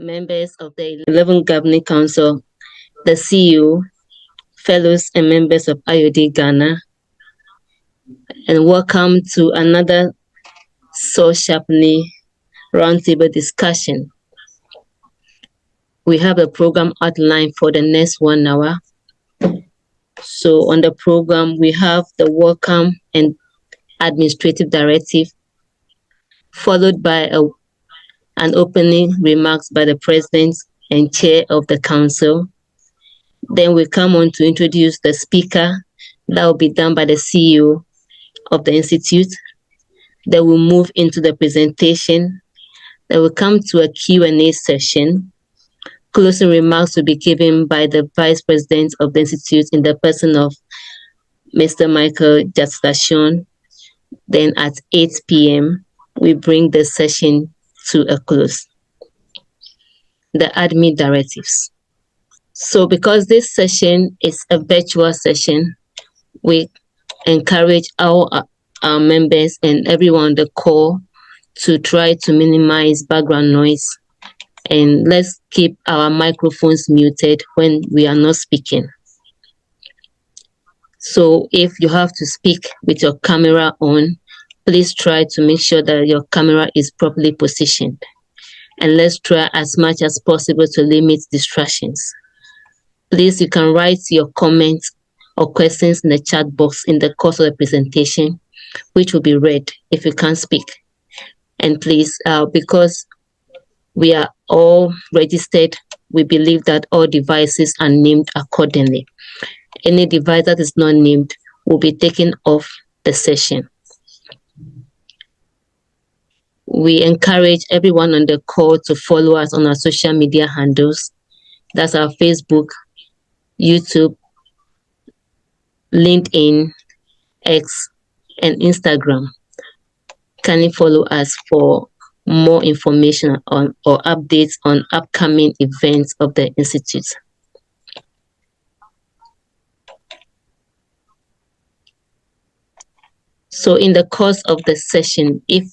members of the 11th Governing Council, the CEO, fellows and members of IoD-Gh, and welcome to another Soul Sharpening Roundtable discussion. We have a program outlined for the next 1 hour. So on the program, we have the welcome and administrative directive, followed by an opening remarks by the president and chair of the council. Then we come on to introduce the speaker. That will be done by the CEO of the institute. Then we'll move into the presentation. Then we'll come to a Q&A session. Closing remarks will be given by the vice president of the institute in the person of Mr. Michael Jatstation. Then at 8 p.m., we bring the session to a close. The admin directives. So because this session is a virtual session, we encourage our members and everyone on the call to try to minimize background noise, and let's keep our microphones muted when we are not speaking. So if you have to speak with your camera on, please try to make sure that your camera is properly positioned. And let's try as much as possible to limit distractions. Please, you can write your comments or questions in the chat box in the course of the presentation, which will be read if you can't speak. And please, because we are all registered, we believe that all devices are named accordingly. Any device that is not named will be taken off the session. We encourage everyone on the call to follow us on our social media handles. That's our Facebook, YouTube, LinkedIn, X, and Instagram. Kindly follow us for more information on or updates on upcoming events of the Institute. So in the course of the session, if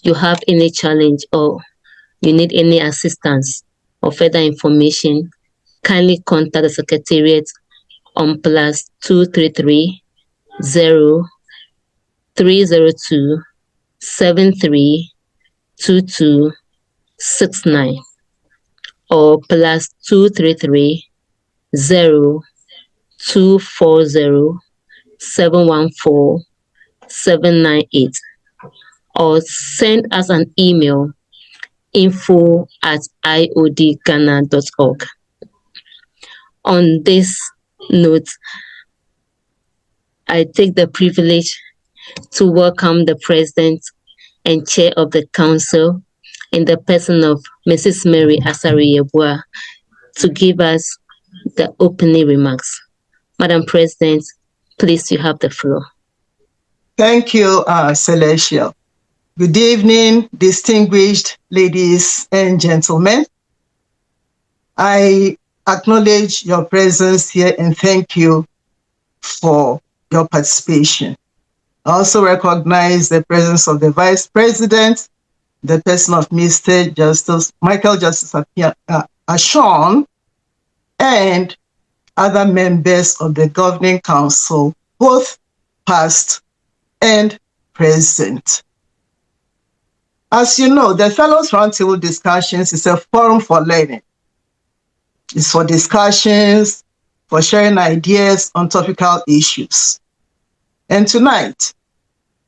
you have any challenge or you need any assistance or further information, kindly contact the Secretariat on +233 0302 732269 or +233 0240 714 798, or send us an email info@iodghana.org. On this note, I take the privilege to welcome the president and chair of the council in the person of Mrs. Mary Asari-Yeboah to give us the opening remarks. Madam President, please, you have the floor. Thank you, Celestial. Good evening, distinguished ladies and gentlemen. I acknowledge your presence here and thank you for your participation. I also recognize the presence of the Vice President, the person of Mr. Justice Michael Jatstation, and other members of the Governing Council, both past and present. As you know, the Fellows Roundtable Discussions is a forum for learning. It's for discussions, for sharing ideas on topical issues. And tonight,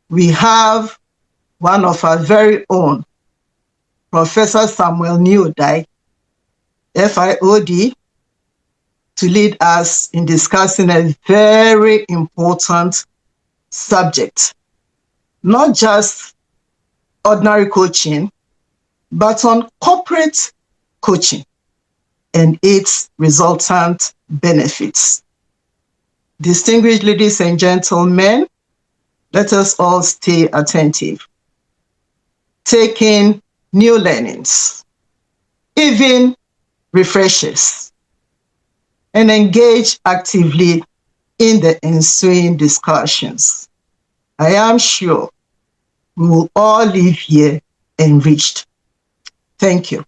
we have one of our very own, Professor Samuel Newdyke, FIOD, to lead us in discussing a very important subject, not just ordinary coaching, but on corporate coaching and its resultant benefits. Distinguished ladies and gentlemen, let us all stay attentive, taking new learnings, even refreshers, and engage actively in the ensuing discussions. I am sure we will all leave here enriched. Thank you.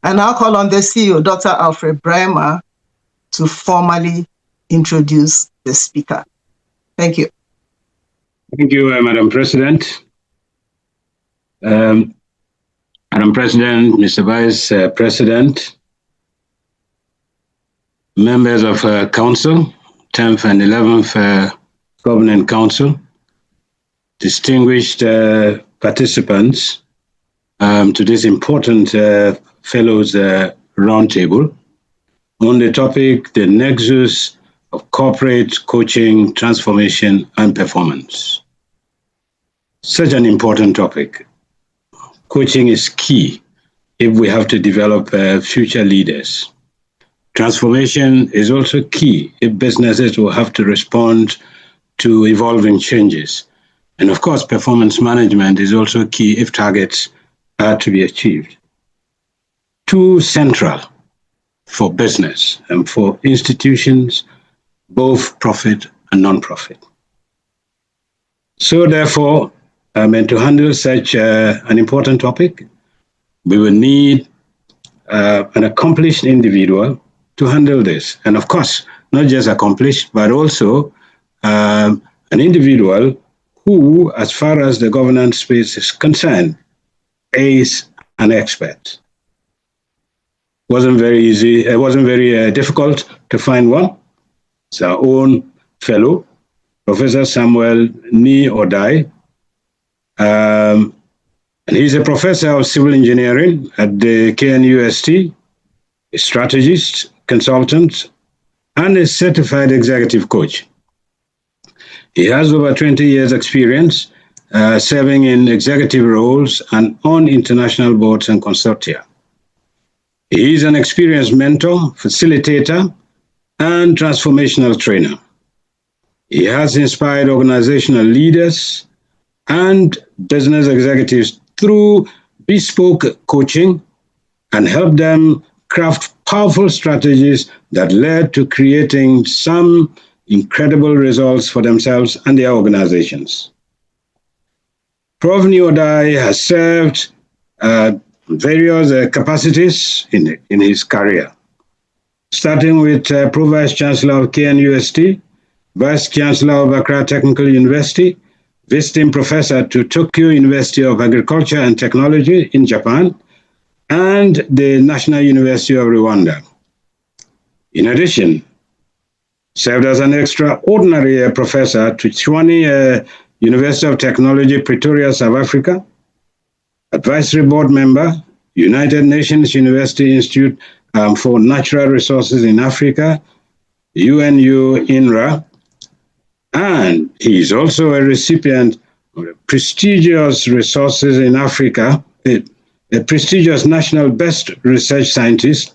I now call on the CEO, Dr. Alfred Brehmer, to formally introduce the speaker. Thank you. Thank you, Madam President. Madam President, Mr. Vice President, members of Council, 10th and 11th Governing Council, distinguished participants to this important Fellows Roundtable on the topic, the Nexus of Corporate Coaching, Transformation and Performance. Such an important topic. Coaching is key if we have to develop future leaders. Transformation is also key if businesses will have to respond to evolving changes. And of course, performance management is also key if targets are to be achieved. Too central for business and for institutions, both profit and non-profit. So therefore, and to handle such an important topic, we will need an accomplished individual to handle this. And of course, not just accomplished, but also an individual who, as far as the governance space is concerned, is an expert. Wasn't very easy, it wasn't very difficult to find one. It's our own fellow, Professor Samuel Ni-Odai. And he's a professor of civil engineering at the KNUST, a strategist, consultant, and a certified executive coach. He has over 20 years experience serving in executive roles and on international boards and consortia. He is an experienced mentor, facilitator, and transformational trainer. He has inspired organizational leaders and business executives through bespoke coaching and helped them craft powerful strategies that led to creating some incredible results for themselves and their organizations. Prof. Ni-Odai has served various capacities in his career, starting with Pro-Vice Chancellor of KNUST, Vice Chancellor of Accra Technical University, visiting professor to Tokyo University of Agriculture and Technology in Japan, and the National University of Rwanda. In addition, served as an extraordinary professor to Tshwane University of Technology, Pretoria, South Africa, advisory board member, United Nations University Institute for Natural Resources in Africa, UNU-INRA, and he is also a recipient of the prestigious Resources in Africa, a prestigious National Best Research Scientist,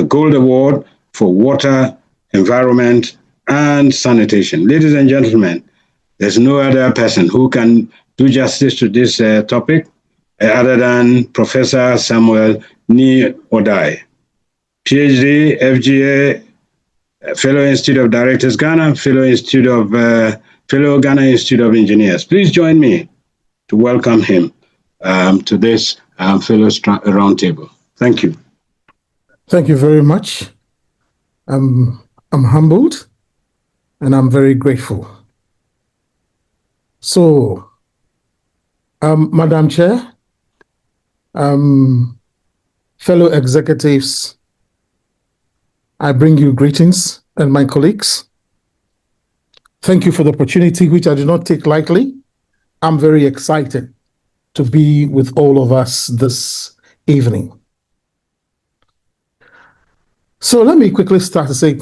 Gold Award for Water, Environment, and Sanitation. Ladies and gentlemen, there's no other person who can do justice to this topic other than Professor Samuel Ni-Odai, PhD, FGA, Fellow Institute of Directors, Ghana, Fellow Ghana Institute of Engineers. Please join me to welcome him to this Fellows Roundtable. Thank you. Thank you very much. I'm humbled and I'm very grateful. So, Madam Chair, fellow executives, I bring you greetings, and my colleagues. Thank you for the opportunity, which I do not take lightly. I'm very excited to be with all of us this evening. So let me quickly start to say,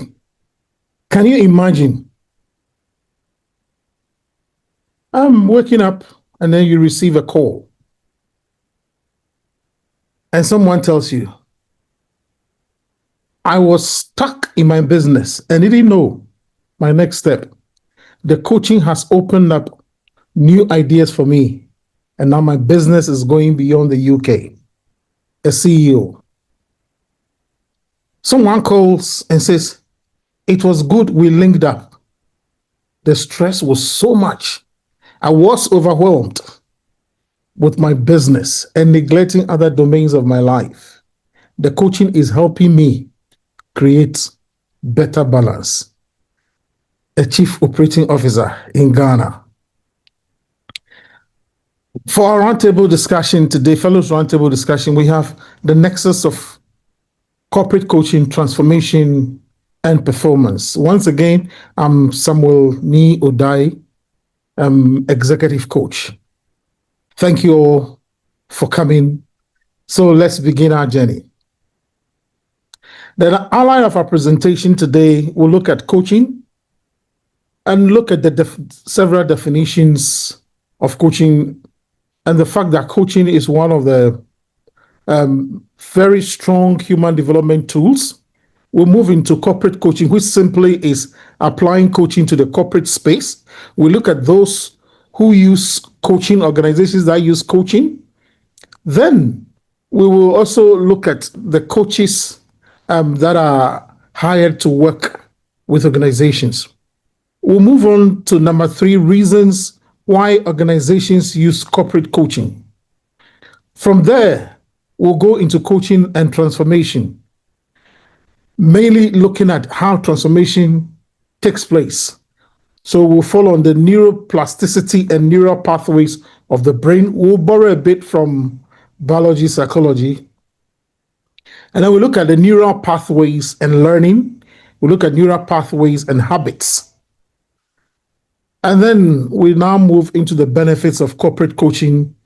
can you imagine? I'm waking up and then you receive a call and someone tells you, I was stuck in my business and didn't know my next step. The coaching has opened up new ideas for me. And now my business is going beyond the UK. A CEO. Someone calls and says, it was good we linked up. The stress was so much. I was overwhelmed with my business and neglecting other domains of my life. the coaching is helping me create better balance. A chief operating officer in Ghana. For our roundtable discussion today, fellows roundtable discussion, we have the nexus of corporate coaching, transformation, and performance. Once again, I'm Samuel Ni Odai, executive coach. Thank you all for coming. So let's begin our journey. The outline of our presentation today will look at coaching and look at the several definitions of coaching and the fact that coaching is one of the very strong human development tools. We'll move into corporate coaching, which simply is applying coaching to the corporate space. We look at those who use coaching, organizations that use coaching. Then we will also look at the coaches that are hired to work with organizations. We'll move on to number 3, reasons why organizations use corporate coaching. From there, we'll go into coaching and transformation, mainly looking at how transformation takes place. So we'll follow on the neuroplasticity and neural pathways of the brain. We'll borrow a bit from biology, psychology. And then we look at the neural pathways and learning. We look at neural pathways and habits. And then we now move into the benefits of corporate coaching.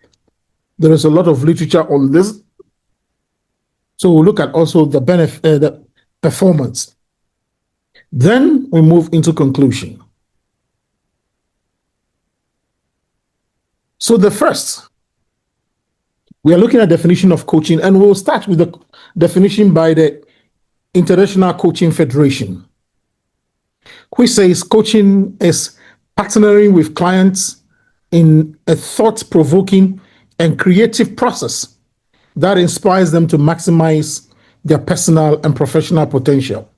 There is a lot of literature on this. So we'll look at also the benefit, the performance. Then we move into conclusion. So the first, we are looking at definition of coaching, and we'll start with the definition by the International Coaching Federation, which says coaching is partnering with clients in a thought-provoking and creative process that inspires them to maximize their personal and professional potential.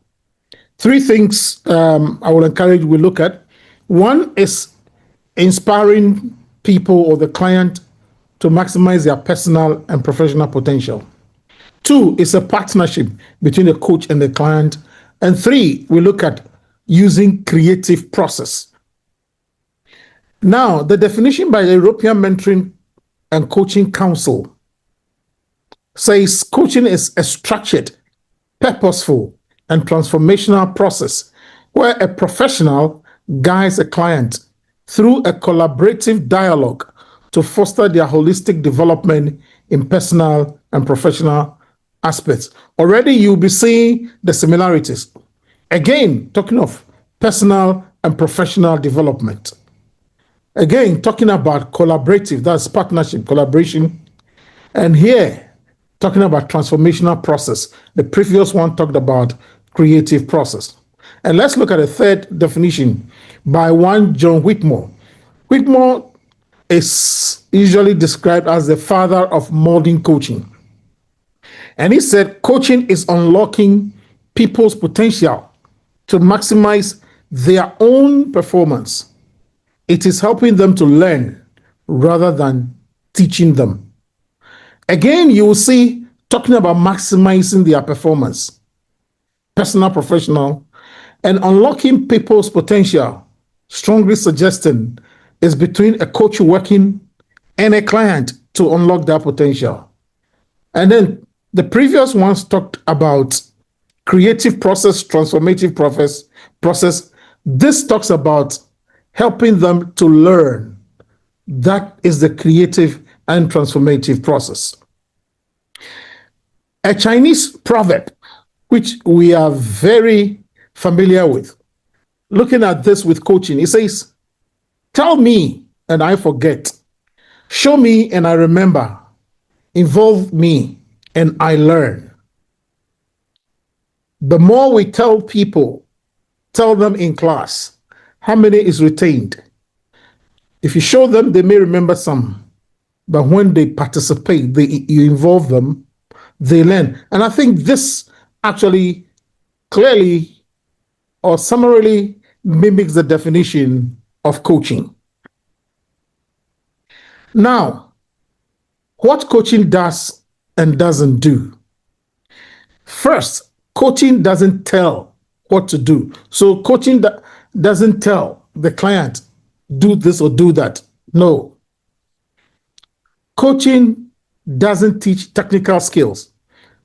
3 things I will encourage we look at. 1 is inspiring people or the client to maximize their personal and professional potential. 2 is a partnership between the coach and the client. And 3, we look at using creative process. Now, the definition by the European Mentoring and Coaching Council says coaching is a structured, purposeful, and transformational process where a professional guides a client through a collaborative dialogue to foster their holistic development in personal and professional aspects. Already you'll be seeing the similarities. Again, talking of personal and professional development. Again, talking about collaborative, that's partnership, collaboration. And here, talking about transformational process. The previous one talked about creative process. And let's look at a third definition by one John Whitmore. Whitmore is usually described as the father of modern coaching. And he said, coaching is unlocking people's potential to maximize their own performance. It is helping them to learn rather than teaching them. Again, you will see talking about maximizing their performance, personal, professional, and unlocking people's potential, strongly suggesting is between a coach working and a client to unlock their potential. And then the previous ones talked about creative process, transformative process. This talks about helping them to learn. That is the creative and transformative process. A Chinese proverb, which we are very familiar with, looking at this with coaching, it says, tell me and I forget, show me and I remember, involve me and I learn. The more we tell people, tell them in class, how many is retained? If you show them, they may remember some, but when they participate, you involve them, they learn. And I think this actually clearly or summarily mimics the definition of coaching. Now, what coaching does and doesn't do. First, coaching doesn't tell what to do. So coaching doesn't tell the client, do this or do that. No. Coaching doesn't teach technical skills.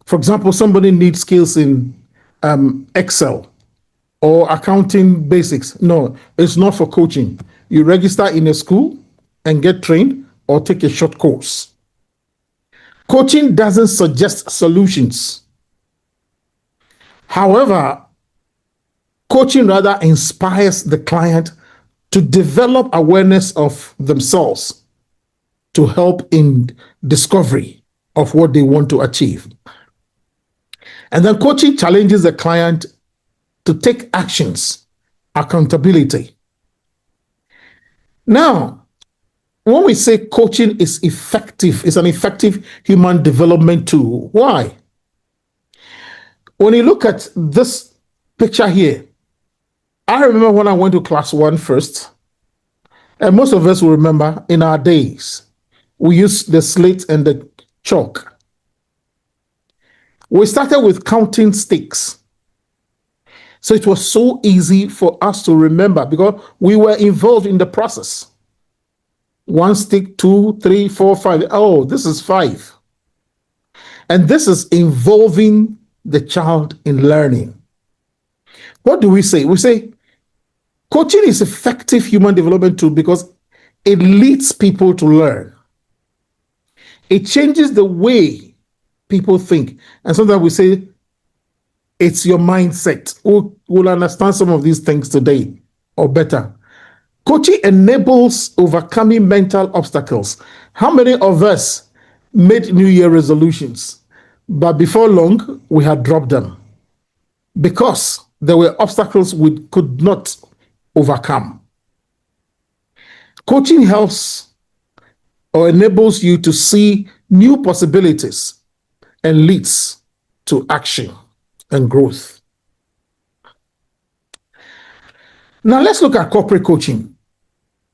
For example, somebody needs skills in Excel or accounting basics. No, it's not for coaching. You register in a school and get trained or take a short course. Coaching doesn't suggest solutions. However, coaching rather inspires the client to develop awareness of themselves to help in discovery of what they want to achieve. And then coaching challenges the client to take actions, accountability. Now, when we say coaching is effective, it's an effective human development tool. Why? When you look at this picture here, I remember when I went to class 1 first, and most of us will remember in our days, we used the slate and the chalk. We started with counting sticks. So it was so easy for us to remember because we were involved in the process. 1 stick, 2, 3, 4, 5. Oh, this is 5. And this is involving the child in learning. What do we say? We say coaching is effective human development tool because it leads people to learn. It changes the way people think. And sometimes we say it's your mindset. We'll understand some of these things today or better. Coaching enables overcoming mental obstacles. How many of us made New Year resolutions, but before long, we had dropped them because there were obstacles we could not overcome? Coaching helps or enables you to see new possibilities and leads to action and growth. Now let's look at corporate coaching.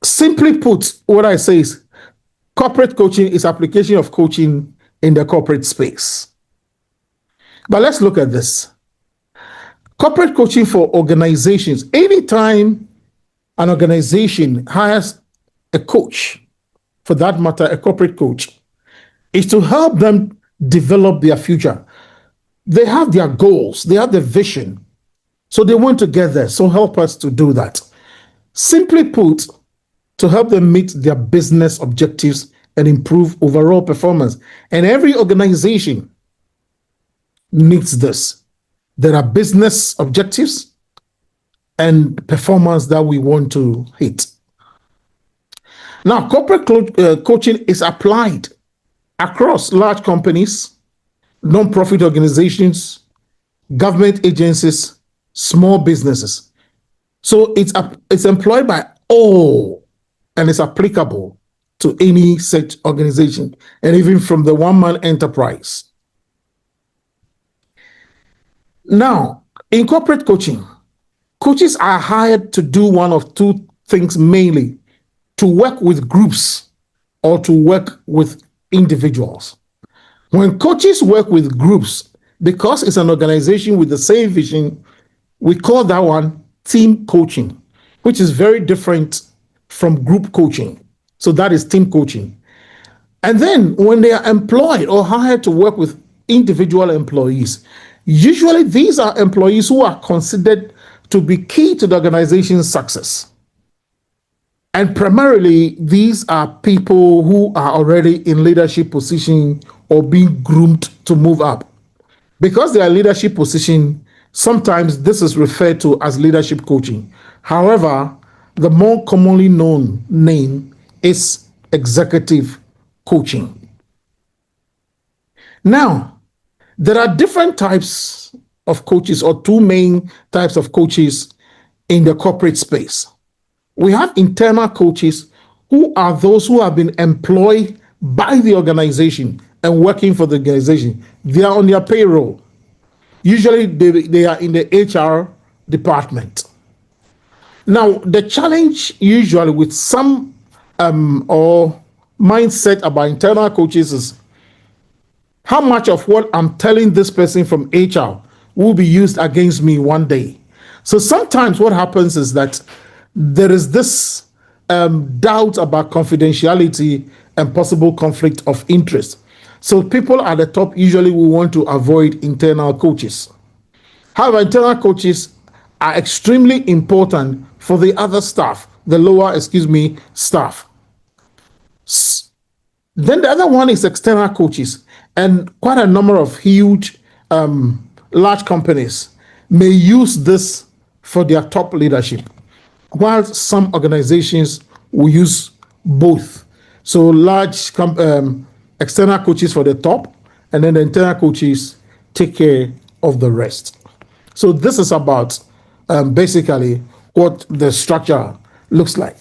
Simply put, what I say is corporate coaching is application of coaching in the corporate space. But let's look at this. Corporate coaching for organizations. Anytime an organization hires a coach, for that matter, a corporate coach, is to help them develop their future. They have their goals, they have the vision, so they want to get there. So help us to do that. Simply put, to help them meet their business objectives and improve overall performance. And every organization needs this. There are business objectives and performance that we want to hit. Now, corporate coaching is applied across large companies, non-profit organizations, government agencies, small businesses. So it's employed by all and it's applicable to any such organization and even from the one-man enterprise. Now, in corporate coaching, coaches are hired to do one of two things mainly: to work with groups or to work with individuals. When coaches work with groups, because it's an organization with the same vision, we call that one team coaching, which is very different from group coaching. So that is team coaching. And then when they are employed or hired to work with individual employees, usually these are employees who are considered to be key to the organization's success. And primarily, these are people who are already in leadership position or being groomed to move up. Because they are leadership position, sometimes this is referred to as leadership coaching. However, the more commonly known name is executive coaching. Now, there are different types of coaches, or two main types of coaches in the corporate space. We have internal coaches, who are those who have been employed by the organization and working for the organization. They are on their payroll. Usually they are in the HR department. Now, the challenge usually with some or mindset about internal coaches is how much of what I'm telling this person from HR will be used against me one day. So sometimes what happens is that there is this doubt about confidentiality and possible conflict of interest. So people at the top usually will want to avoid internal coaches. However, internal coaches are extremely important for the other staff, the lower, staff. Then the other one is external coaches, and quite a number of huge, large companies may use this for their top leadership, while some organizations will use both. So large external coaches for the top, and then the internal coaches take care of the rest. So this is about basically what the structure looks like.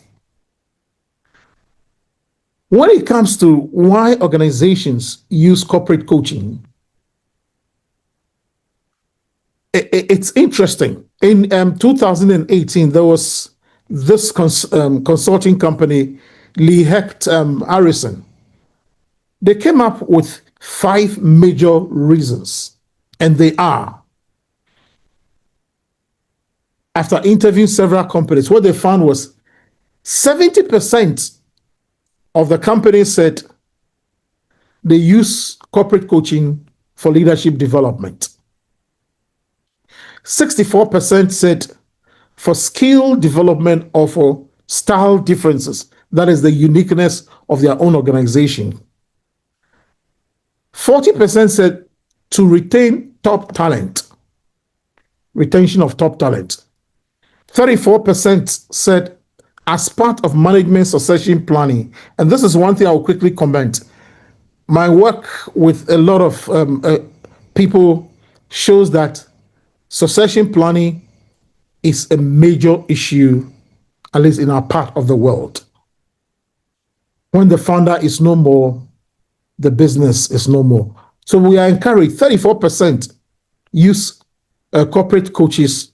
When it comes to why organizations use corporate coaching, it's interesting. In 2018, there was this consulting company, Lee Hecht Harrison. They came up with 5 major reasons, and they are, after interviewing several companies, what they found was 70% of the companies said they use corporate coaching for leadership development. 64% said for skill development or for style differences, that is the uniqueness of their own organization. 40% said to retain top talent, retention of top talent. 34% said as part of management succession planning. And this is one thing I'll quickly comment. My work with a lot of people shows that succession planning is a major issue, at least in our part of the world. When the founder is no more, the business is no more. So we are encouraged, 34% use corporate coaches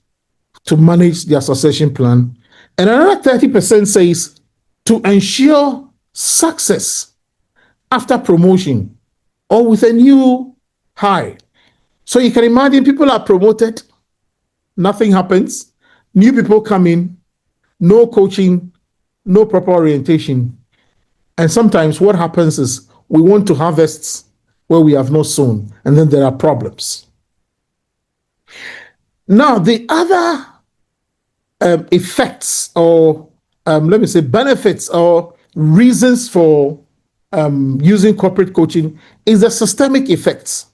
to manage their succession plan. And another 30% says to ensure success after promotion or with a new hire. So you can imagine people are promoted, nothing happens, new people come in, no coaching, no proper orientation. And sometimes what happens is we want to harvest where we have not sown, and then there are problems. Now, the other effects or let me say benefits or reasons for using corporate coaching is the systemic effects.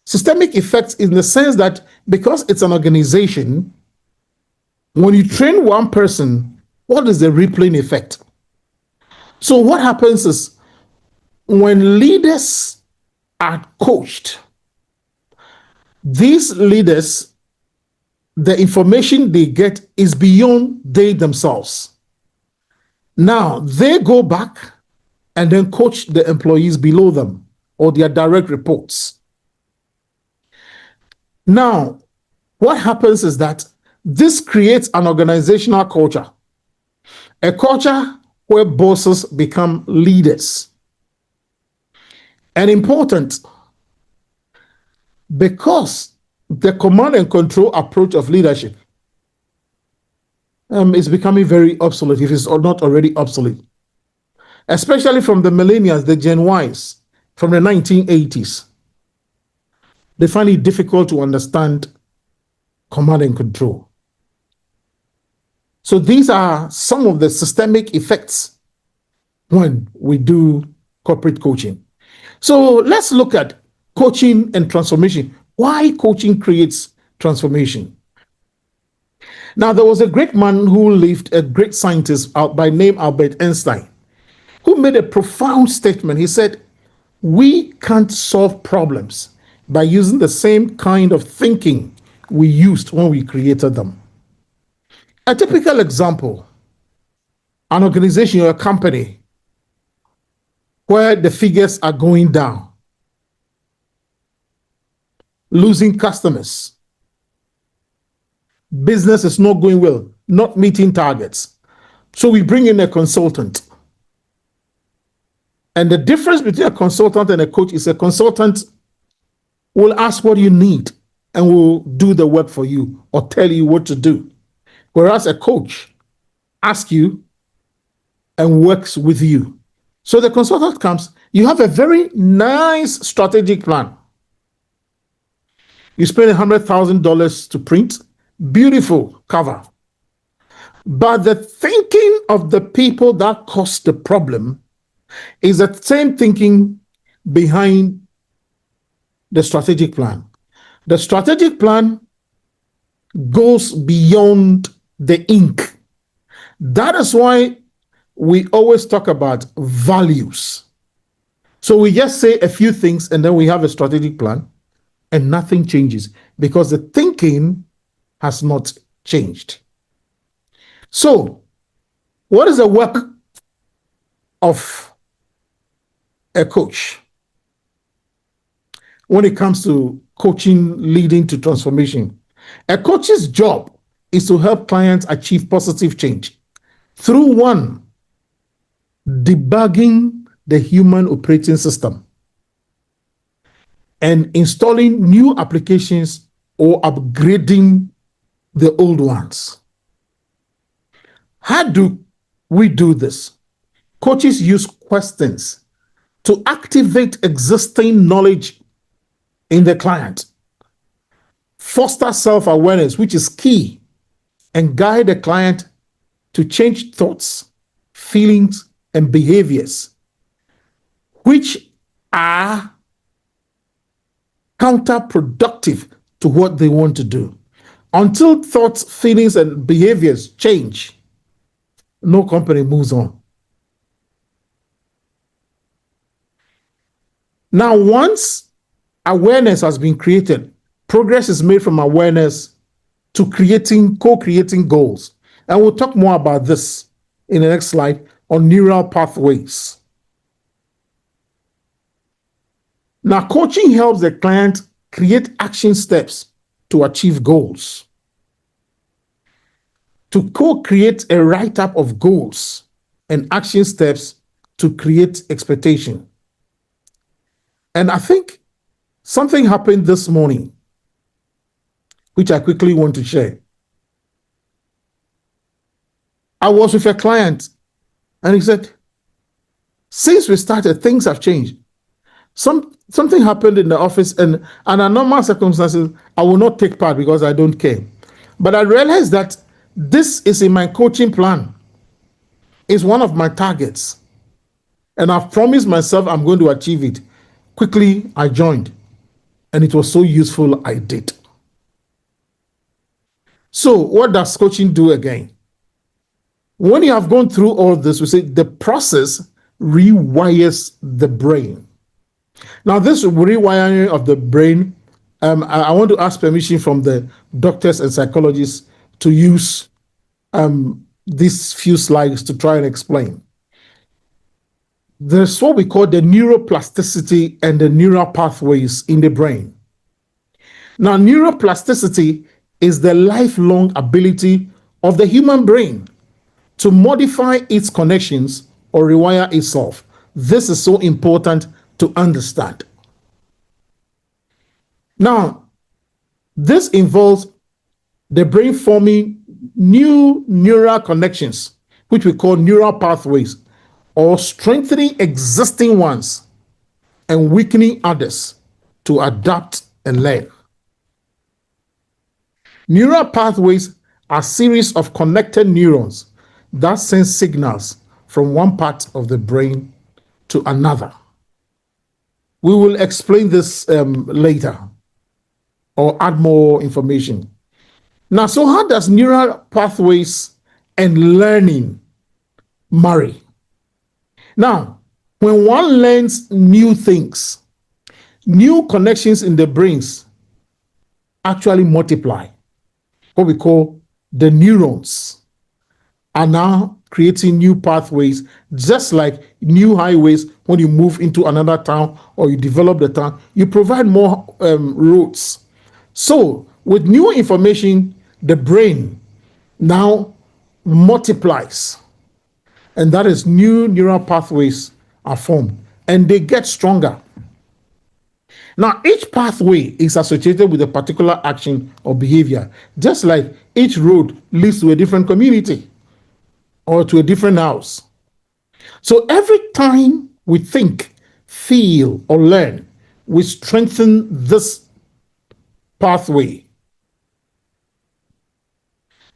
Systemic effects in the sense that because it's an organization, when you train one person, what is the rippling effect? So what happens is when leaders are coached, these leaders, the information they get is beyond they themselves. Now they go back and then coach the employees below them or their direct reports. Now, what happens is that this creates an organizational culture, a culture where bosses become leaders. And important, because the command and control approach of leadership is becoming very obsolete, if it's not already obsolete, especially from the millennials, the Gen Ys, from the 1980s. They find it difficult to understand command and control. So these are some of the systemic effects when we do corporate coaching. So let's look at coaching and transformation. Why coaching creates transformation? Now, there was a great man who lived, a great scientist by name Albert Einstein, who made a profound statement. He said, we can't solve problems by using the same kind of thinking we used when we created them. A typical example, an organization or a company where the figures are going down, losing customers, business is not going well, not meeting targets. So we bring in a consultant. And the difference between a consultant and a coach is a consultant will ask what you need and will do the work for you or tell you what to do. Whereas a coach asks you and works with you. So the consultant comes, you have a very nice strategic plan. You spend $100,000 to print, beautiful cover. But the thinking of the people that caused the problem is the same thinking behind the strategic plan. The strategic plan goes beyond the ink. That is why we always talk about values. So we just say a few things and then we have a strategic plan and nothing changes because the thinking has not changed. So, what is the work of a coach when it comes to coaching leading to transformation? A coach's job is to help clients achieve positive change through one, debugging the human operating system and installing new applications or upgrading the old ones. How do we do this? Coaches use questions to activate existing knowledge in the client, foster self-awareness, which is key, and guide the client to change thoughts, feelings, and behaviors, which are counterproductive to what they want to do. Until thoughts, feelings, and behaviors change, no company moves on. Now, once awareness has been created, progress is made from awareness to co-creating goals. And we'll talk more about this in the next slide on neural pathways. Now, coaching helps the client create action steps to achieve goals. To co-create a write-up of goals and action steps to create expectation. And I think something happened this morning, which I quickly want to share. I was with a client and he said, since we started, things have changed. Something happened in the office and under normal circumstances, I will not take part because I don't care. But I realized that this is in my coaching plan. It's one of my targets. And I've promised myself I'm going to achieve it. Quickly, I joined. And it was so useful, I did. So what does coaching do again? When you have gone through all this, we say the process rewires the brain. Now, this rewiring of the brain, I want to ask permission from the doctors and psychologists to use these few slides to try and explain. There's what we call the neuroplasticity and the neural pathways in the brain. Now, neuroplasticity is the lifelong ability of the human brain to modify its connections or rewire itself. This is so important to understand. Now, this involves the brain forming new neural connections, which we call neural pathways, or strengthening existing ones and weakening others to adapt and learn. Neural pathways are a series of connected neurons that send signals from one part of the brain to another. We will explain this later or add more information. Now, so how does neural pathways and learning marry? Now, when one learns new things, new connections in the brains actually multiply. What we call the neurons are now creating new pathways, just like new highways. When you move into another town or you develop the town, you provide more roads. So with new information, the brain now multiplies, and that is new neural pathways are formed and they get stronger. Now, each pathway is associated with a particular action or behavior, just like each road leads to a different community or to a different house. So every time we think, feel, or learn, we strengthen this pathway.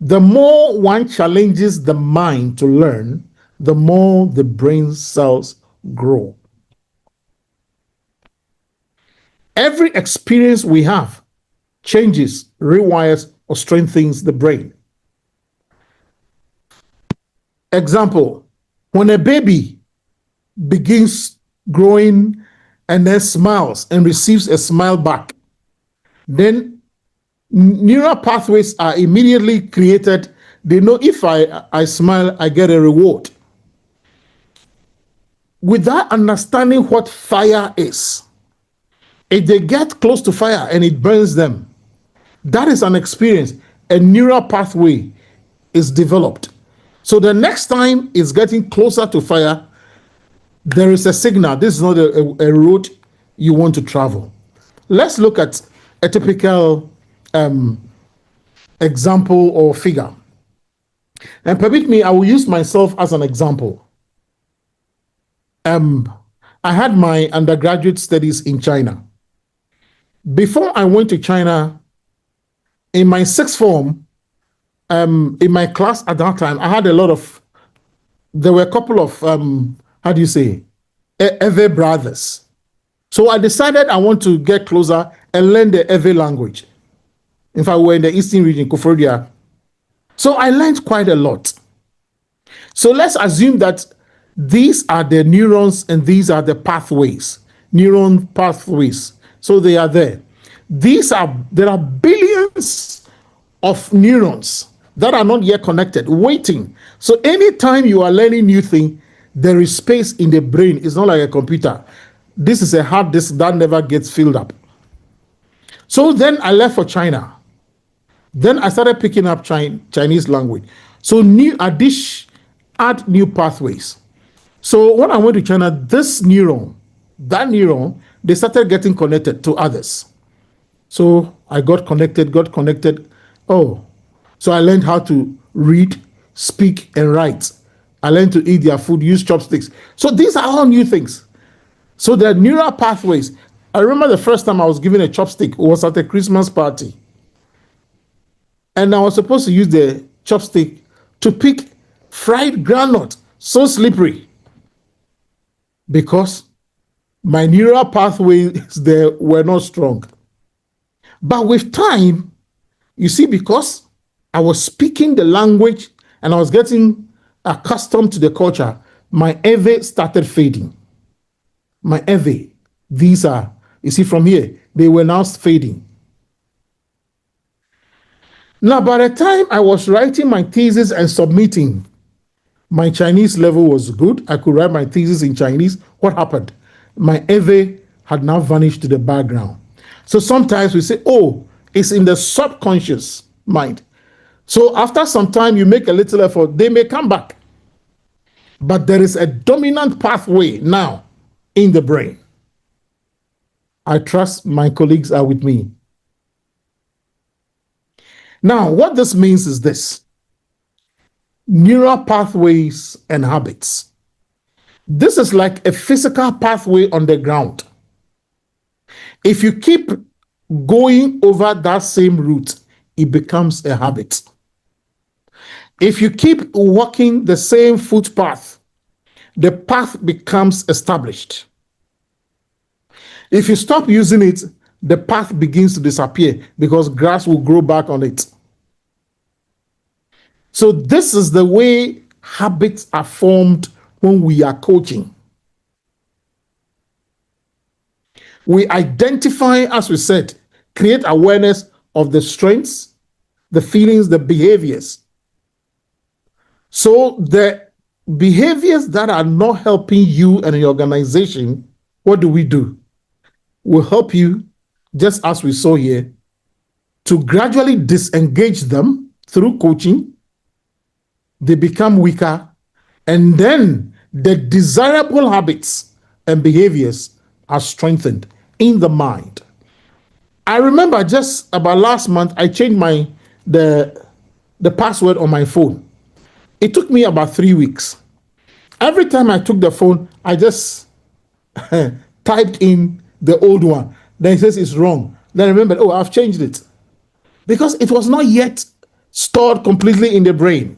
The more one challenges the mind to learn, the more the brain cells grow. Every experience we have changes, rewires, or strengthens the brain. Example, when a baby begins growing and then smiles and receives a smile back, then neural pathways are immediately created. They know if I smile, I get a reward. Without understanding what fire is, if they get close to fire and it burns them, that is an experience. A neural pathway is developed. So the next time it's getting closer to fire, there is a signal. This is not a route you want to travel. Let's look at a typical example or figure. And permit me, I will use myself as an example. I had my undergraduate studies in China. Before I went to China, in my sixth form, in my class at that time, I had there were a couple of, Ewe brothers. So I decided I want to get closer and learn the Ewe language. In fact, we were in the eastern region, Koforidua. So I learned quite a lot. So let's assume that these are the neurons and these are the pathways, neuron pathways. So they are there. There are billions of neurons that are not yet connected, waiting. So anytime you are learning new thing, there is space in the brain. It's not like a computer. This is a hard disk that never gets filled up. So then I left for China. Then I started picking up Chinese language. So add new pathways. So when I went to China, that neuron, they started getting connected to others. So I got connected. Oh, so I learned how to read, speak, and write. I learned to eat their food, use chopsticks. So these are all new things. So the neural pathways. I remember the first time I was given a chopstick was at a Christmas party. And I was supposed to use the chopstick to pick fried groundnut, so slippery. Because my neural pathways there were not strong. But with time, you see, because I was speaking the language and I was getting accustomed to the culture, my Ewe started fading. My Ewe, these are, you see from here, they were now fading. Now, by the time I was writing my thesis and submitting, my Chinese level was good. I could write my thesis in Chinese. What happened? My Ewe had now vanished to the background. So sometimes we say, oh, it's in the subconscious mind. So after some time, you make a little effort, they may come back. But there is a dominant pathway now in the brain. I trust my colleagues are with me. Now, what this means is this: neural pathways and habits. This is like a physical pathway on the ground. If you keep going over that same route, it becomes a habit. If you keep walking the same footpath, the path becomes established. If you stop using it, the path begins to disappear because grass will grow back on it. So this is the way habits are formed when we are coaching. We identify, as we said, create awareness of the strengths, the feelings, the behaviors. So the behaviors that are not helping you and your organization, what do? We'll help you, just as we saw here, to gradually disengage them through coaching. They become weaker, and then the desirable habits and behaviors are strengthened in the mind. I remember just about last month, I changed the password on my phone. It took me about 3 weeks. Every time I took the phone, I just typed in the old one. Then it says it's wrong. Then I remembered, oh, I've changed it. Because it was not yet stored completely in the brain.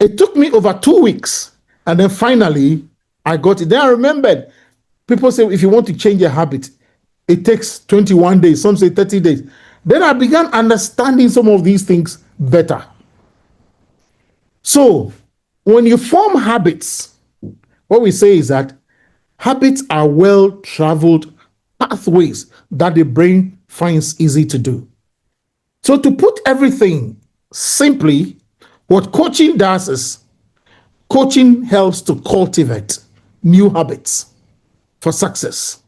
It took me over 2 weeks. And then finally, I got it. Then I remembered, people say if you want to change a habit, it takes 21 days, some say 30 days. Then I began understanding some of these things better. So when you form habits, what we say is that habits are well-traveled pathways that the brain finds easy to do. So to put everything simply, what coaching does is coaching helps to cultivate new habits for success.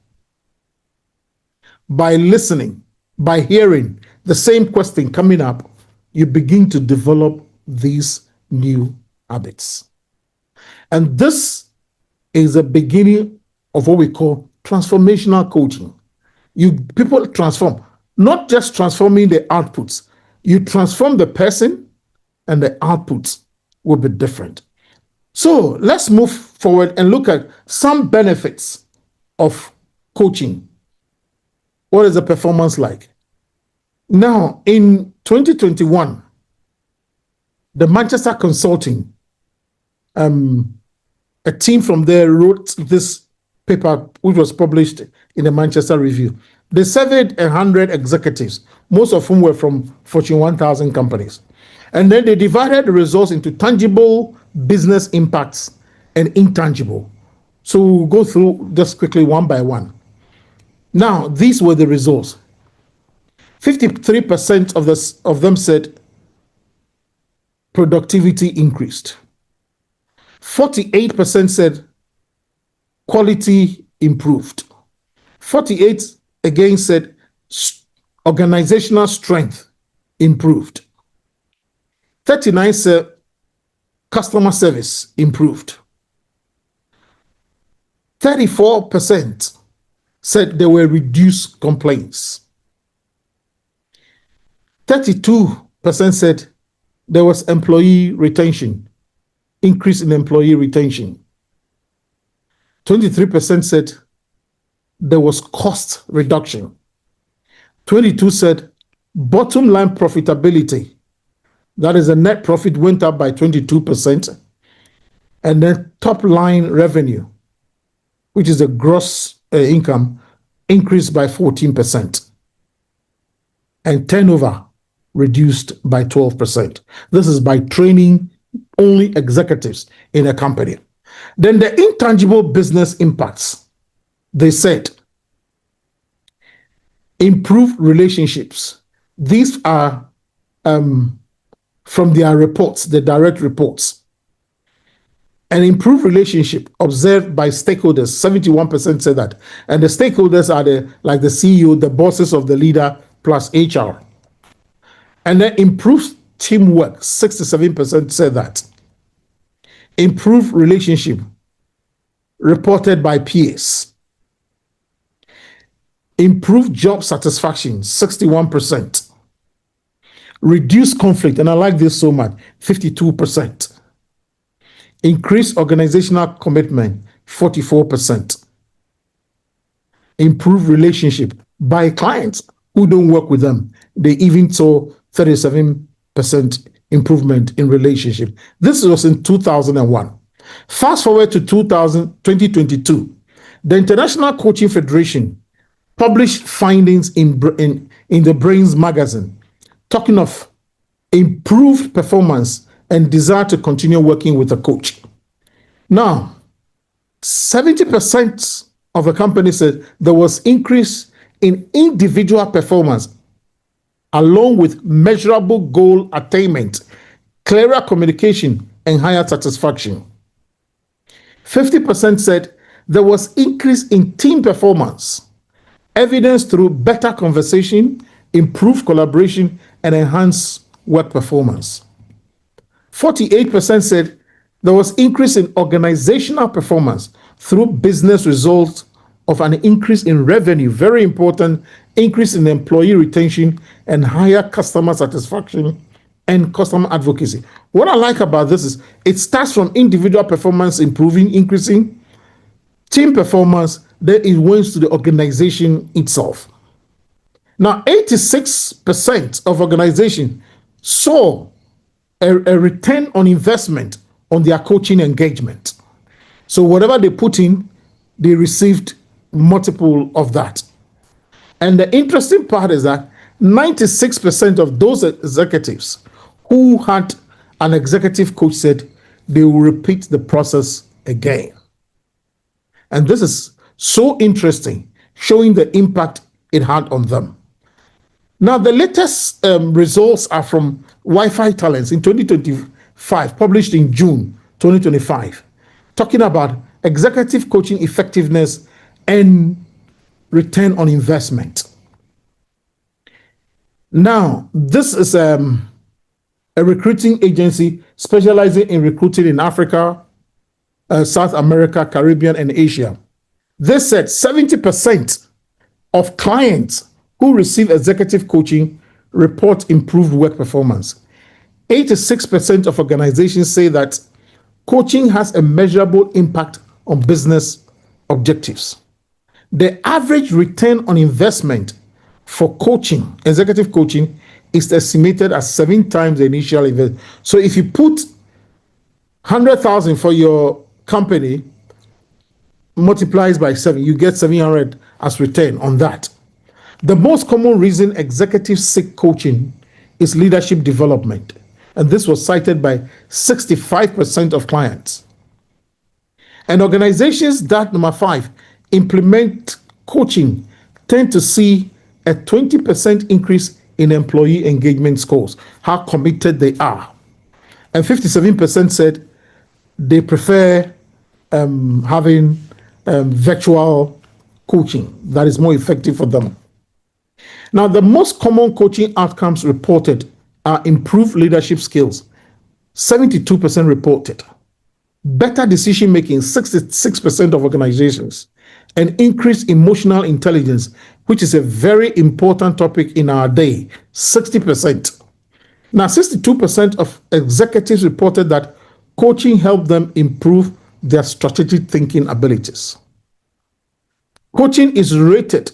By listening, by hearing the same question coming up, you begin to develop these new habits. And this is the beginning of what we call transformational coaching. People transform, not just transforming the outputs. You transform the person and the outputs will be different. So let's move forward and look at some benefits of coaching. What is the performance like? Now, in 2021, the Manchester Consulting, a team from there wrote this paper, which was published in the Manchester Review. They surveyed 100 executives, most of whom were from Fortune 1000 companies. And then they divided the results into tangible business impacts and intangible. So we'll go through just quickly one by one. Now, these were the results. 53% of them said productivity increased. 48% said quality improved. 48 again said organizational strength improved. 39 said customer service improved. 34% said there were reduced complaints. 32% said there was employee retention, increase in employee retention. 23% said there was cost reduction. 22 said bottom line profitability, that is the net profit, went up by 22%. And then top line revenue, which is the gross income, increased by 14%. And turnover reduced by 12%. This is by training only executives in a company. Then the intangible business impacts, they said, improved relationships. These are from their reports, the direct reports. An improved relationship observed by stakeholders, 71% said that. And the stakeholders are like the CEO, the bosses of the leader, plus HR. And then improved teamwork, 67% said that. Improved relationship reported by peers. Improved job satisfaction, 61%. Reduced conflict, and I like this so much, 52%. Increased organizational commitment, 44%. Improved relationship by clients who don't work with them. They even saw 37% improvement in relationship. This was in 2001. Fast forward to 2022. The International Coaching Federation published findings in the Brains magazine, talking of improved performance and desire to continue working with a coach. Now, 70% of the company said there was increase in individual performance, along with measurable goal attainment, clearer communication, and higher satisfaction. 50% said there was increase in team performance, evidenced through better conversation, improved collaboration, and enhanced work performance. 48% said there was increase in organizational performance through business results of an increase in revenue, very important, increase in employee retention and higher customer satisfaction and customer advocacy. What I like about this is it starts from individual performance improving, increasing, team performance, then it went to the organization itself. Now, 86% of organizations saw a return on investment on their coaching engagement. So whatever they put in, they received multiple of that. And the interesting part is that 96% of those executives who had an executive coach said they will repeat the process again. And this is so interesting, showing the impact it had on them. Now, the latest results are from Wi-Fi Talents in 2025, published in June 2025, talking about executive coaching effectiveness and return on investment. Now, this is a recruiting agency specializing in recruiting in Africa, South America, Caribbean, and Asia. They said 70% of clients who receive executive coaching report improved work performance. 86% of organizations say that coaching has a measurable impact on business objectives. The average return on investment for coaching, executive coaching, is estimated as 7 times the initial investment. So if you put 100,000 for your company, multiplies by 7, you get 700 as return on that. The most common reason executives seek coaching is leadership development, and this was cited by 65% of clients. And organizations that, number 5, implement coaching tend to see a 20% increase in employee engagement scores, how committed they are. And 57% said they prefer having virtual coaching that is more effective for them. Now, the most common coaching outcomes reported are improved leadership skills, 72% reported, better decision making, 66% of organizations, and increased emotional intelligence, which is a very important topic in our day, 60%. Now, 62% of executives reported that coaching helped them improve their strategic thinking abilities. Coaching is rated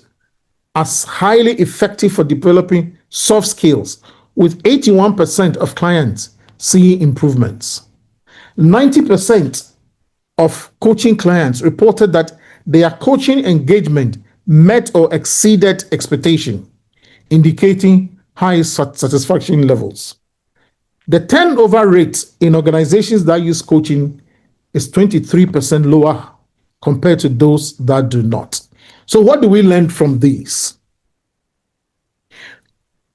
as highly effective for developing soft skills, with 81% of clients seeing improvements. 90% of coaching clients reported that their coaching engagement met or exceeded expectation, indicating high satisfaction levels. The turnover rate in organizations that use coaching is 23% lower compared to those that do not. So what do we learn from these?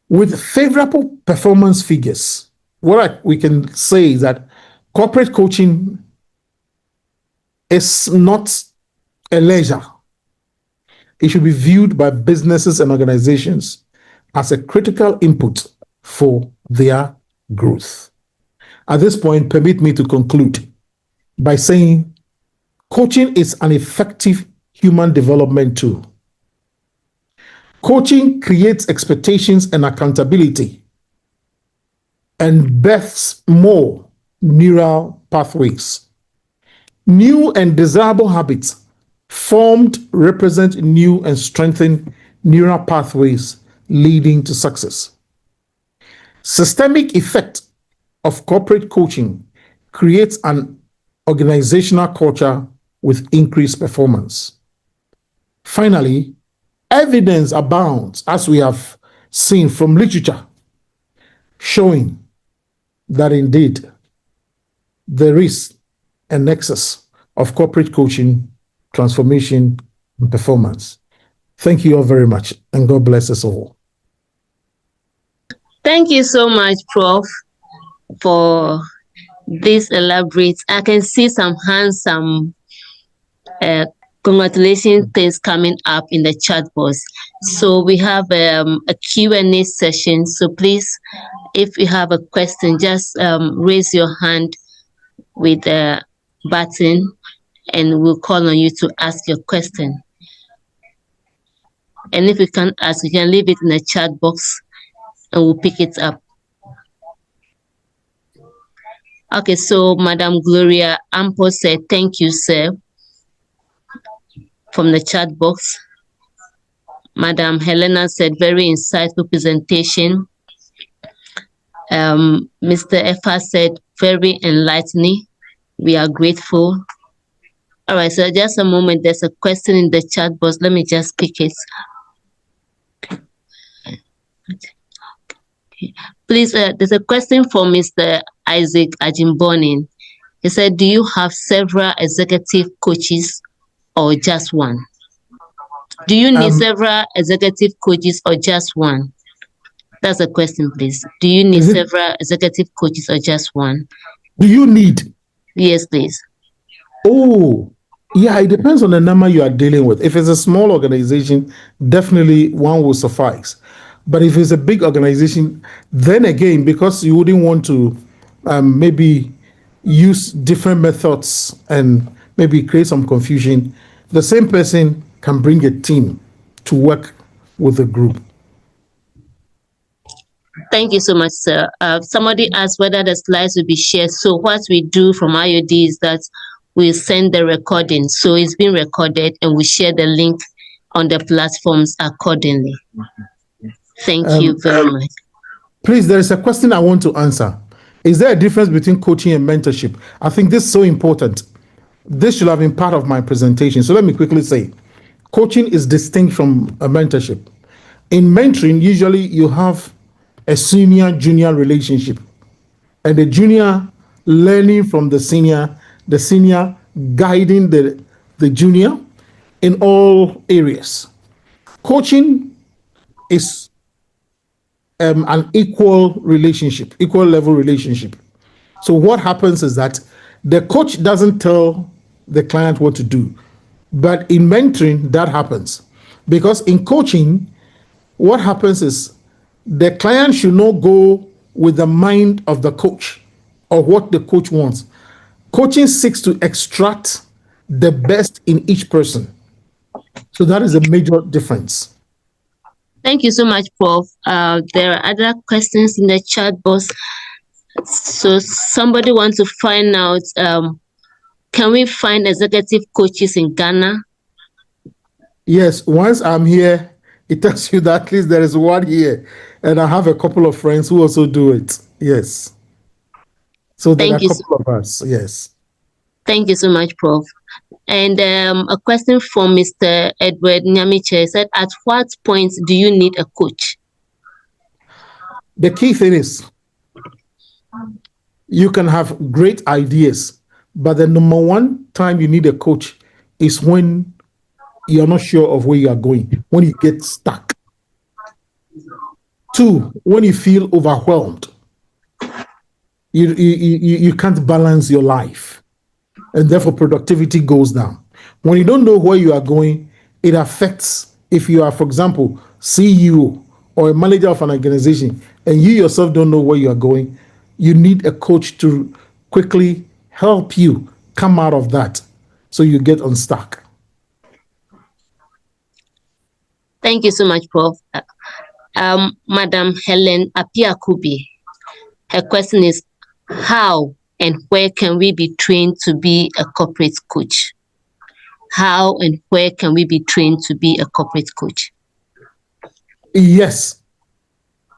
With favorable performance figures, what we can say is that corporate coaching is not a leisure. It should be viewed by businesses and organizations as a critical input for their growth. At this point, permit me to conclude by saying coaching is an effective human development tool. Coaching creates expectations and accountability and births more neural pathways. New and desirable habits formed represent new and strengthened neural pathways leading to success. Systemic effect of corporate coaching creates an organizational culture with increased performance. Finally, evidence abounds, as we have seen from literature, showing that indeed there is a nexus of corporate coaching, transformation, and performance. Thank you all very much, and God bless us all. Thank you so much, Prof, for this elaborate. I can see some handsome congratulations things coming up in the chat box. So we have a Q&A session. So please, if you have a question, just raise your hand with a button and we'll call on you to ask your question. And if you can't ask, you can leave it in the chat box and we'll pick it up. Okay, so Madam Gloria Ampo said, thank you, sir, from the chat box. Madam Helena said, very insightful presentation. Mr. Effa said, very enlightening. We are grateful. All right, so just a moment. There's a question in the chat box. Let me just pick it. Please, there's a question for Mr. Isaac Ajimbonin. He said, do you have several executive coaches or just one? Do you need several executive coaches or just one? That's a question, please. Do you need several executive coaches or just one? Do you need? Yes, please. Oh, yeah, it depends on the number you are dealing with. If it's a small organization, definitely one will suffice. But if it's a big organization, then again, because you wouldn't want to maybe use different methods and maybe create some confusion, the same person can bring a team to work with the group. Thank you so much, sir. Somebody asked whether the slides will be shared. So what we do from IoD is that we send the recording. So it's been recorded and we share the link on the platforms accordingly. Thank you very much. Please, there is a question I want to answer. Is there a difference between coaching and mentorship? I think this is so important. This should have been part of my presentation. So let me quickly say, coaching is distinct from a mentorship. In mentoring, usually you have a senior-junior relationship, and the junior learning from the senior guiding the junior in all areas. Coaching is an equal level relationship. So what happens is that the coach doesn't tell the client what to do, but in mentoring that happens, because in coaching what happens is the client should not go with the mind of the coach or what the coach wants. Coaching seeks to extract the best in each person. So that is a major difference. Thank you so much, Prof. There are other questions in the chat box. So somebody wants to find out, can we find executive coaches in Ghana? Yes, once I'm here, it tells you that at least there is one here. And I have a couple of friends who also do it. Yes. So there are a couple of us. Yes. Thank you so much, Prof. And a question from Mr. Edward Nyamiche said, at what point do you need a coach? The key thing is you can have great ideas, but the number one time you need a coach is when you're not sure of where you are going, when you get stuck. 2, when you feel overwhelmed. You can't balance your life, and therefore productivity goes down. When you don't know where you are going, it affects, if you are, for example, CEO or a manager of an organization, and you yourself don't know where you are going, you need a coach to quickly help you come out of that so you get unstuck. Thank you so much, Prof. Madam Helen Apiakubi, her question is, how and where can we be trained to be a corporate coach? How and where can we be trained to be a corporate coach? Yes.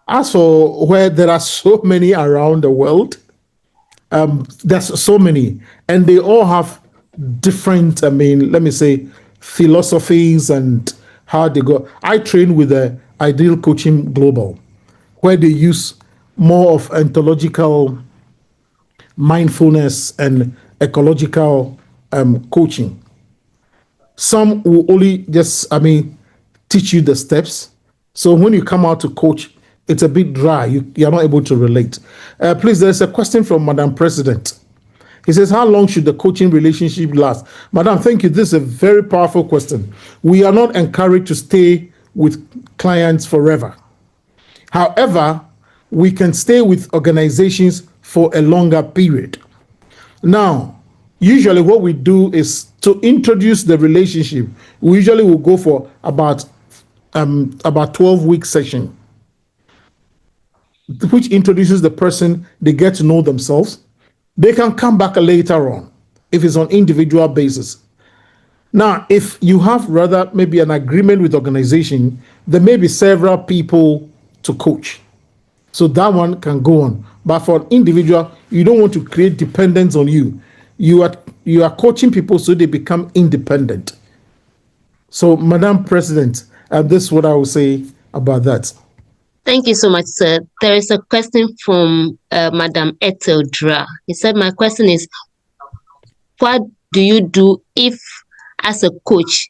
As for where there are so many around the world, there's so many, and they all have different, let me say, philosophies and how they go. I train with the Ideal Coaching Global, where they use more of ontological mindfulness and ecological coaching. Some will only just, teach you the steps. So when you come out to coach, it's a bit dry. You're not able to relate. Please, there's a question from Madam President. He says, how long should the coaching relationship last? Madam, thank you. This is a very powerful question. We are not encouraged to stay with clients forever. However, we can stay with organizations for a longer period. Now, usually what we do is to introduce the relationship. We usually will go for about about 12-week session, which introduces the person, they get to know themselves. They can come back later on if it's on individual basis. Now, if you have rather maybe an agreement with organization, there may be several people to coach. So that one can go on. But for an individual, you don't want to create dependence on you. You are coaching people so they become independent. So, Madam President, this is what I will say about that. Thank you so much, sir. There is a question from Madam Eteldra. He said, my question is, what do you do if, as a coach,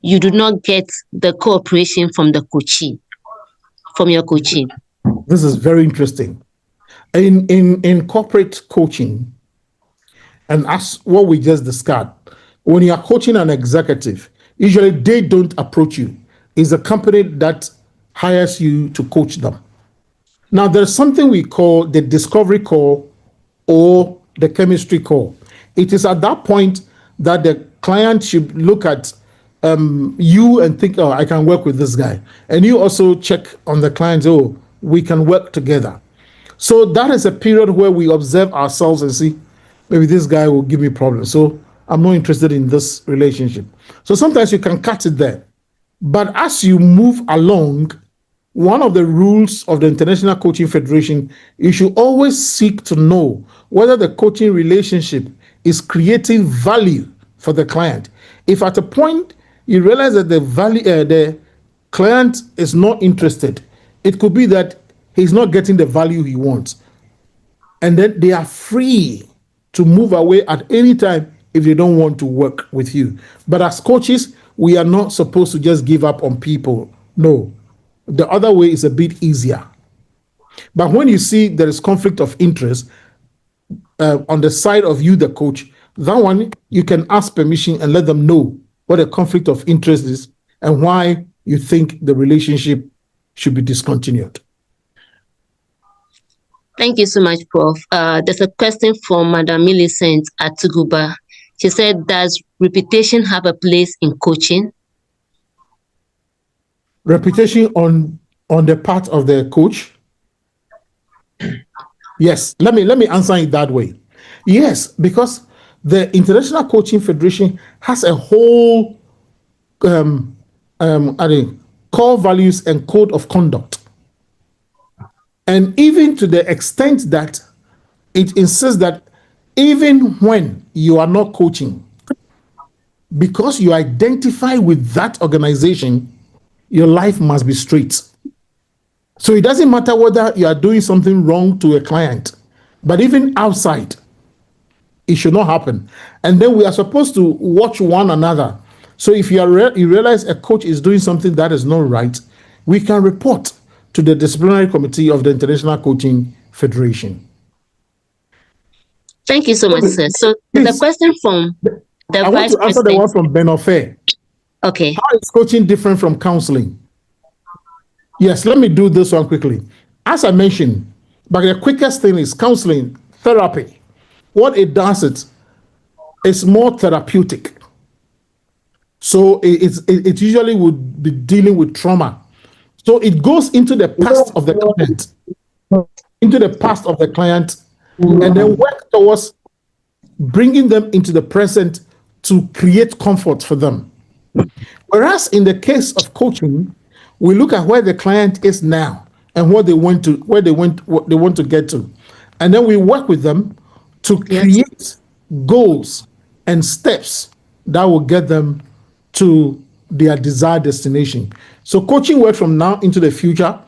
you do not get the cooperation from the coachee, from your coachee? This is very interesting. In corporate coaching, and as what we just discussed, when you are coaching an executive, usually they don't approach you. It's a company that hires you to coach them. Now, there's something we call the discovery call or the chemistry call. It is at that point that the client should look at you and think, oh, I can work with this guy. And you also check on the client, oh, we can work together. So that is a period where we observe ourselves and see, maybe this guy will give me problems. So I'm not interested in this relationship. So sometimes you can cut it there. But as you move along, one of the rules of the International Coaching Federation, you should always seek to know whether the coaching relationship is creating value for the client. If at a point you realize that the client is not interested, it could be that he's not getting the value he wants. And then they are free to move away at any time if they don't want to work with you. But as coaches, we are not supposed to just give up on people. No. The other way is a bit easier. But when you see there is conflict of interest on the side of you, the coach, that one, you can ask permission and let them know what a conflict of interest is and why you think the relationship should be discontinued. Thank you so much, Prof. There's a question from Madam Millicent at Tuguba. She said, does reputation have a place in coaching? Reputation on the part of the coach? Yes, let me answer it that way. Yes, because the International Coaching Federation has a whole core values and code of conduct. And even to the extent that it insists that even when you are not coaching, because you identify with that organization, your life must be straight. So it doesn't matter whether you are doing something wrong to a client, but even outside, it should not happen. And then we are supposed to watch one another. So if you realize a coach is doing something that is not right, we can report to the disciplinary committee of the International Coaching Federation. Thank you so much, sir. So the question from the I want to answer the one from Ben Ofe. Okay. How is coaching different from counseling? Yes, let me do this one quickly. As I mentioned, but the quickest thing is counseling, therapy. What it does, it's more therapeutic. So it usually would be dealing with trauma. So it goes into the past of the client, and then work towards bringing them into the present to create comfort for them. Whereas in the case of coaching, we look at where the client is now and what they want to get to, and then we work with them to create goals and steps that will get them to their desired destination. So coaching works from now into the future,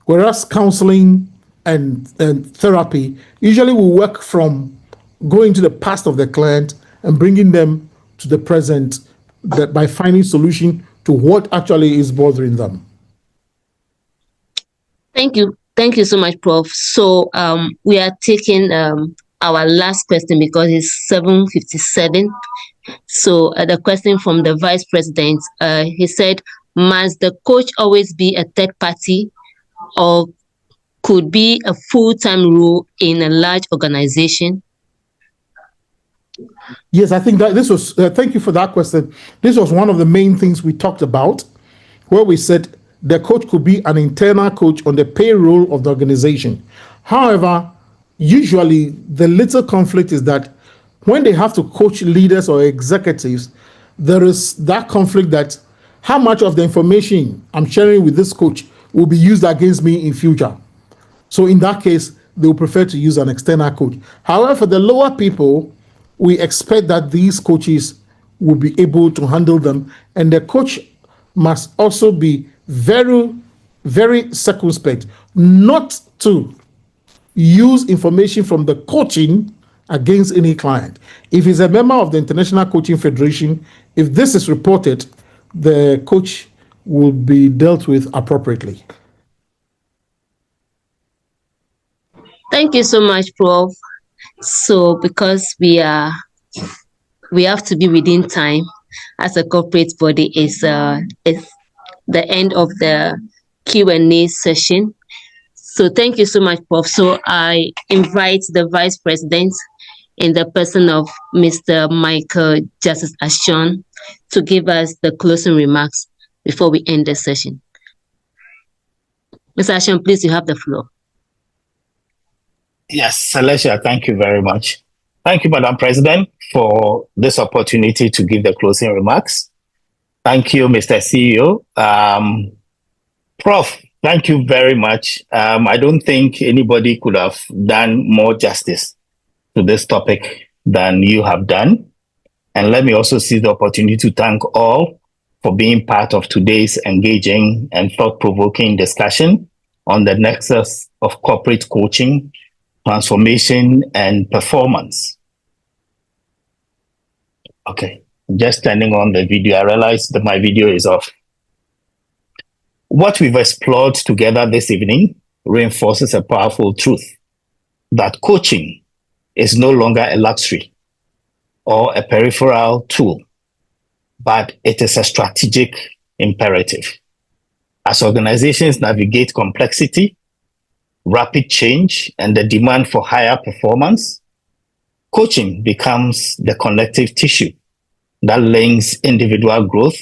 whereas counseling and therapy usually will work from going to the past of the client and bringing them to the present by finding solution to what actually is bothering them. Thank you. Thank you so much, Prof. So we are taking our last question because it's 7:57. So the question from the Vice President, he said, must the coach always be a third party or could be a full-time role in a large organization? Yes, I think that this was, thank you for that question. This was one of the main things we talked about, where we said The coach could be an internal coach on the payroll of the organization. However, usually the little conflict is that when they have to coach leaders or executives, there is that conflict that how much of the information I'm sharing with this coach will be used against me in future. So in that case, they will prefer to use an external coach. However, for the lower people, we expect that these coaches will be able to handle them, and the coach must also be very, very circumspect, not to use information from the coaching against any client. If he's a member of the International Coaching Federation, if this is reported, the coach will be dealt with appropriately. Thank you so much, Prof. So because we have to be within time as a corporate body, is the end of the Q&A session. So thank you so much, Prof. So I invite the Vice President in the person of Mr. Michael Justice Ashon to give us the closing remarks before we end the session. Mr. Ashon, please, you have the floor. Yes, Celestia, thank you very much. Thank you, Madam President, for this opportunity to give the closing remarks. Thank you, Mr. CEO. Prof, thank you very much. I don't think anybody could have done more justice to this topic than you have done. And let me also seize the opportunity to thank all for being part of today's engaging and thought-provoking discussion on the nexus of corporate coaching, transformation, and performance. Okay, just turning on the video. I realized that my video is off. What we've explored together this evening reinforces a powerful truth that coaching is no longer a luxury or a peripheral tool, but it is a strategic imperative. As organizations navigate complexity, rapid change, and the demand for higher performance, coaching becomes the connective tissue that links individual growth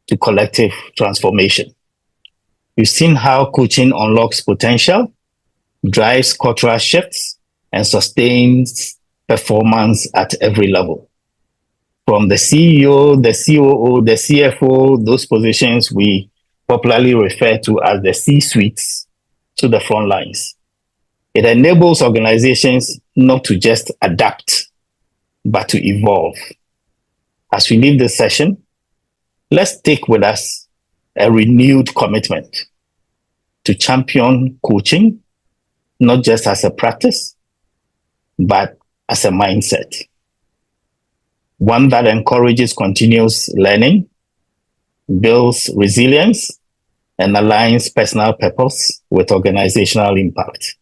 to collective transformation. We've seen how coaching unlocks potential, drives cultural shifts, and sustains performance at every level. From the CEO, the COO, the CFO, those positions we popularly refer to as the C-suites, to the front lines. It enables organizations not to just adapt, but to evolve. As we leave this session, let's take with us a renewed commitment to champion coaching, not just as a practice, but as a mindset. One that encourages continuous learning, builds resilience, and aligns personal purpose with organizational impact.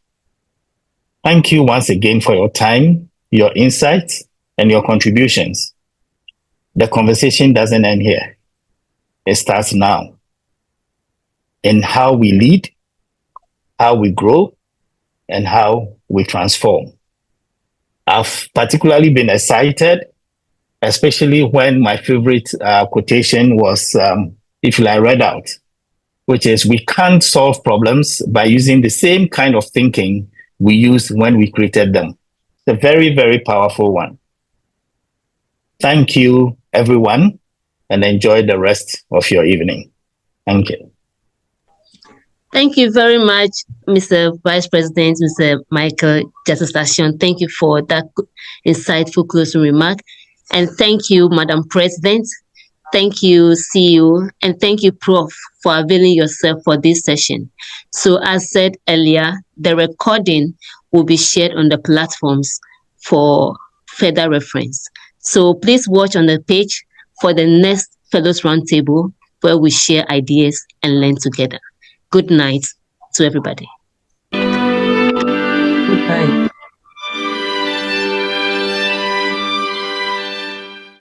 Thank you once again for your time, your insights, and your contributions. The conversation doesn't end here. It starts now. In how we lead, how we grow, and how we transform. I've particularly been excited, especially when my favorite quotation was, if I read out, which is, we can't solve problems by using the same kind of thinking we used when we created them. It's a very, very powerful one. Thank you, everyone, and enjoy the rest of your evening. Thank you. Thank you very much, Mr. Vice President, Mr. Michael Justice Ashon. Thank you for that insightful closing remark. And thank you, Madam President. Thank you, CEO, and thank you, Prof, for availing yourself for this session. So as said earlier, the recording will be shared on the platforms for further reference. So please watch on the page for the next Fellows Roundtable, where we share ideas and learn together. Good night to everybody. Good night.